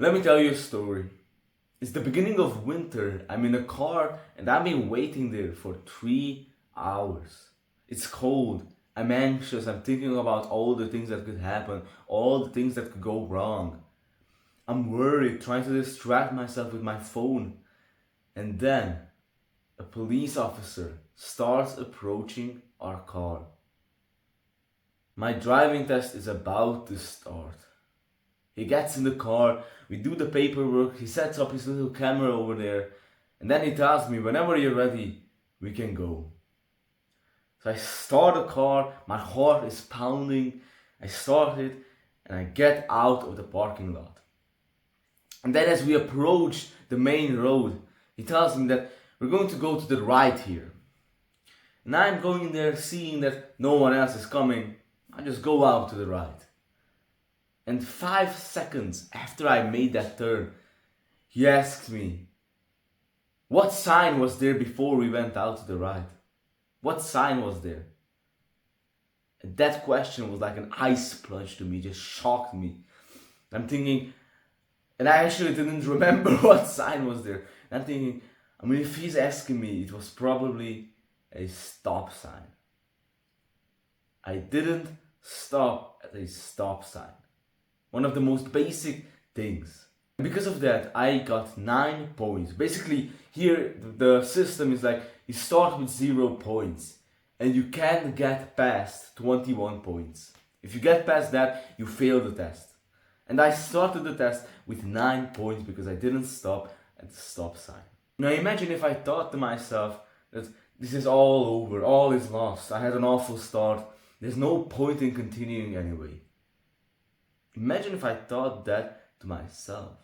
Let me tell you a story. It's the beginning of winter. I'm in a car and I've been waiting there for 3 hours. It's cold. I'm anxious. I'm thinking about all the things that could happen, all the things that could go wrong. I'm worried, trying to distract myself with my phone. And then a police officer starts approaching our car. My driving test is about to start. He gets in the car, we do the paperwork, he sets up his little camera over there, and then he tells me, whenever you're ready, we can go. So I start the car, my heart is pounding, I start it, and I get out of the parking lot. And then as we approach the main road, he tells me that we're going to go to the right here. And I'm going there seeing that no one else is coming, I just go out to the right. And 5 seconds after I made that turn, he asks me, what sign was there before we went out to the right? What sign was there? And that question was like an ice plunge to me, just shocked me. I'm thinking, and I actually didn't remember what sign was there. And I'm thinking, if he's asking me, it was probably a stop sign. I didn't stop at a stop sign. One of the most basic things. And because of that, I got 9 points. Basically, here the system is like you start with 0 points and you can't get past 21 points. If you get past that, you fail the test. And I started the test with 9 points because I didn't stop at the stop sign. Now imagine if I thought to myself that this is all over, all is lost, I had an awful start, there's no point in continuing anyway. Imagine if I thought that to myself.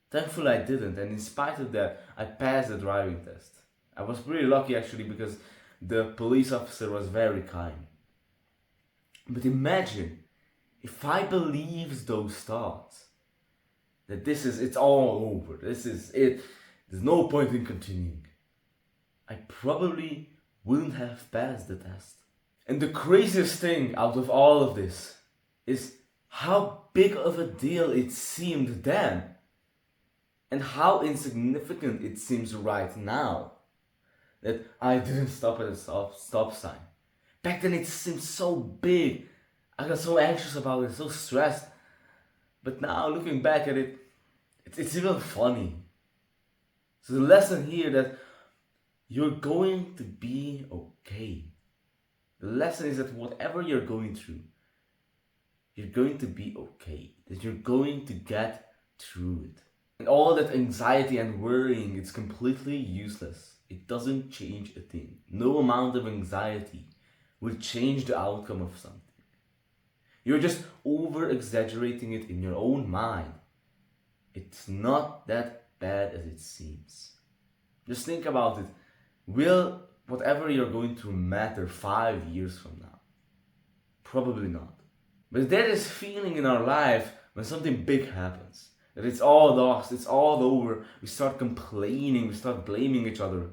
Thankfully I didn't, and in spite of that, I passed the driving test. I was pretty lucky actually because the police officer was very kind. But imagine if I believed those thoughts, that it's all over, this is it, there's no point in continuing, I probably wouldn't have passed the test. And the craziest thing out of all of this is how big of a deal it seemed then, and how insignificant it seems right now that I didn't stop at a stop sign. Back then it seemed so big, I got so anxious about it, so stressed. But now looking back at it, it's even funny. So the lesson here that you're going to be okay. The lesson is that whatever you're going through, you're going to be okay, that you're going to get through it. And all that anxiety and worrying, it's completely useless. It doesn't change a thing. No amount of anxiety will change the outcome of something. You're just over-exaggerating it in your own mind. It's not that bad as it seems. Just think about it. Will whatever you're going through matter 5 years from now? Probably not. But there is feeling in our life when something big happens, that it's all lost, it's all over, we start complaining, we start blaming each other.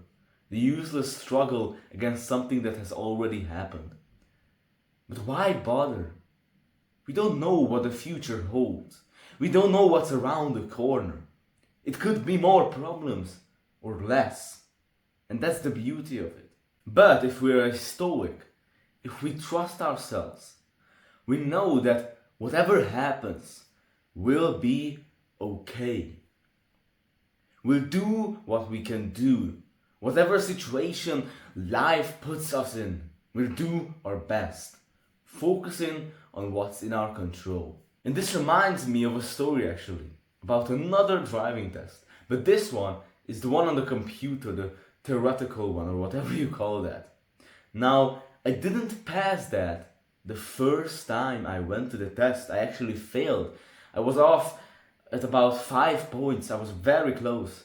The useless struggle against something that has already happened. But why bother? We don't know what the future holds. We don't know what's around the corner. It could be more problems or less. And that's the beauty of it. But if we're a Stoic, if we trust ourselves, we know that whatever happens will be okay. We'll do what we can do. Whatever situation life puts us in, we'll do our best, focusing on what's in our control. And this reminds me of a story actually, about another driving test. But this one is the one on the computer, the theoretical one, or whatever you call that. Now, I didn't pass that the first time I went to the test. I actually failed. I was off at about 5 points. I was very close.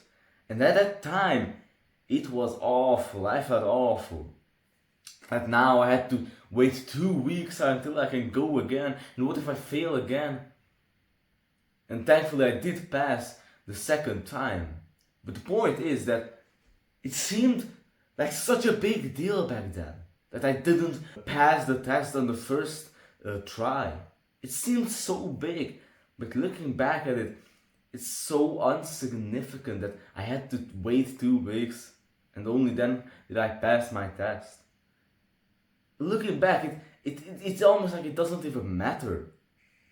And at that time, it was awful. I felt awful. And now I had to wait 2 weeks until I can go again. And what if I fail again? And thankfully I did pass the second time. But the point is that it seemed like such a big deal back then that I didn't pass the test on the first try. It seemed so big, but looking back at it, It's so insignificant that I had to wait 2 weeks and only then did I pass my test. Looking back, it's almost like it doesn't even matter.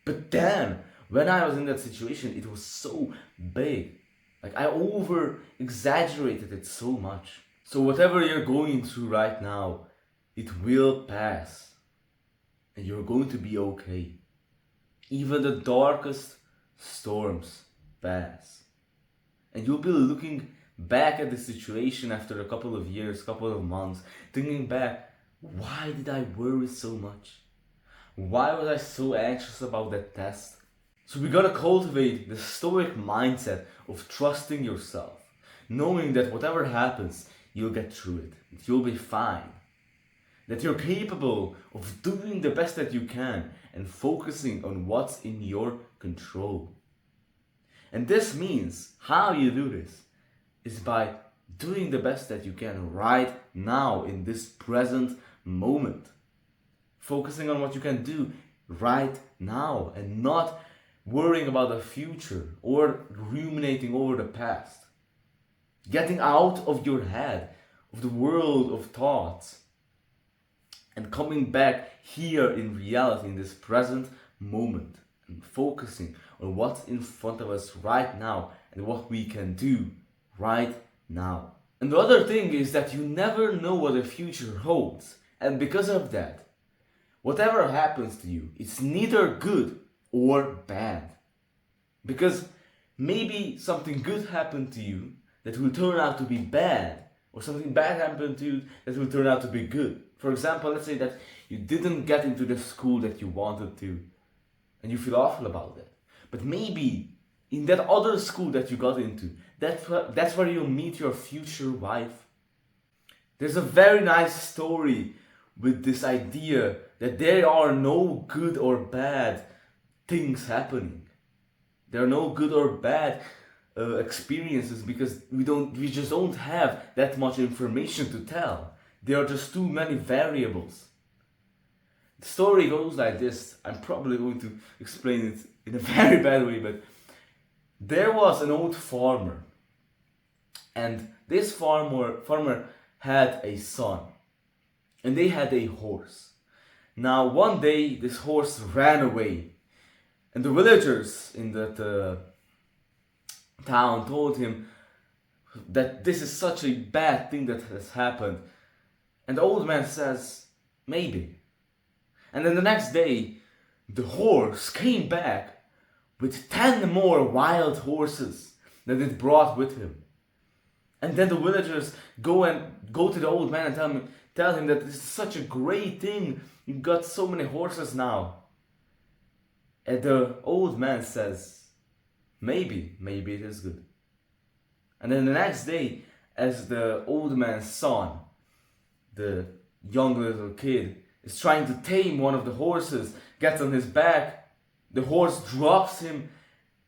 But then, when I was in that situation, it was so big. Like I over exaggerated it so much. So whatever you're going through right now, it will pass. And you're going to be okay. Even the darkest storms pass. And you'll be looking back at the situation after a couple of years, couple of months, thinking back, why did I worry so much? Why was I so anxious about that test? So we gotta cultivate the stoic mindset of trusting yourself, knowing that whatever happens, you'll get through it, that you'll be fine, that you're capable of doing the best that you can and focusing on what's in your control. And this means how you do this is by doing the best that you can right now in this present moment. Focusing on what you can do right now and not worrying about the future or ruminating over the past. Getting out of your head, of the world of thoughts, and coming back here in reality, in this present moment, and focusing on what's in front of us right now and what we can do right now. And the other thing is that you never know what the future holds, and because of that, whatever happens to you, it's neither good or bad. Because maybe something good happened to you that will turn out to be bad, or something bad happened to you that will turn out to be good. For example, let's say that you didn't get into the school that you wanted to, and you feel awful about that. But maybe in that other school that you got into, that's where you'll meet your future wife. There's a very nice story with this idea that there are no good or bad things happening. There are no good or bad experiences because we just don't have that much information to tell. There are just too many variables. The story goes like this. I'm probably going to explain it in a very bad way, but there was an old farmer, and this farmer had a son, and they had a horse. Now one day this horse ran away, and the villagers in that town told him that this is such a bad thing that has happened. And the old man says, maybe. And then the next day, the horse came back with 10 more wild horses that it brought with him. And then the villagers go to the old man and tell him that this is such a great thing. You've got so many horses now. And the old man says, maybe it is good. And then the next day, as the old man's son, the young little kid, is trying to tame one of the horses, gets on his back, the horse drops him,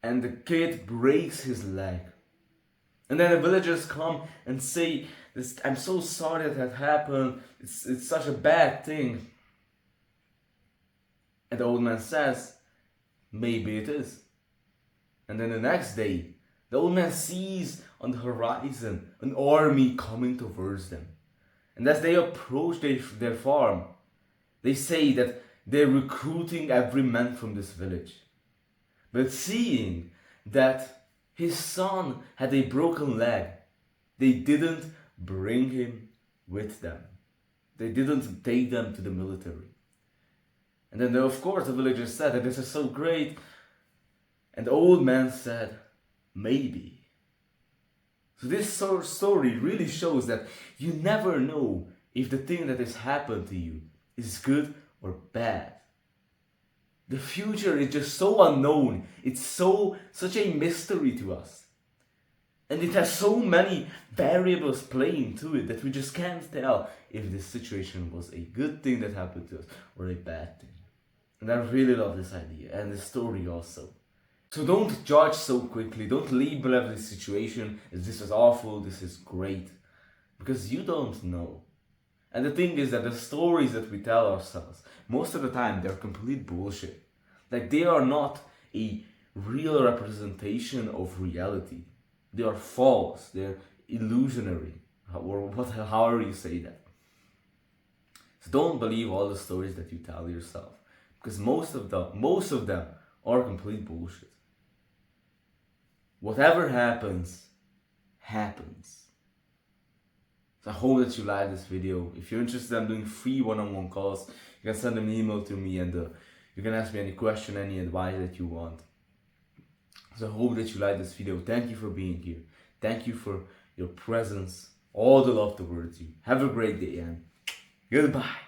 and the kid breaks his leg. And then the villagers come and say, I'm so sorry that happened, it's such a bad thing. And the old man says, maybe it is. And then the next day, the old man sees on the horizon an army coming towards them. And as they approach their farm, they say that they're recruiting every man from this village. But seeing that his son had a broken leg, they didn't bring him with them. They didn't take them to the military. And then, of course, the villagers said that this is so great. And the old man said, maybe. So this story really shows that you never know if the thing that has happened to you is good or bad. The future is just so unknown. It's such a mystery to us. And it has so many variables playing to it that we just can't tell if this situation was a good thing that happened to us or a bad thing. And I really love this idea and the story also. So don't judge so quickly, don't label every situation as this is awful, this is great, because you don't know. And the thing is that the stories that we tell ourselves, most of the time they're complete bullshit. Like they are not a real representation of reality. They are false. They're illusionary, or however you say that. So don't believe all the stories that you tell yourself, because most of them are complete bullshit. Whatever happens, happens. So I hope that you like this video. If you're interested in doing free one-on-one calls, you can send an email to me, and you can ask me any question, any advice that you want. So I hope that you like this video. Thank you for being here. Thank you for your presence. All the love towards you. Have a great day, and goodbye.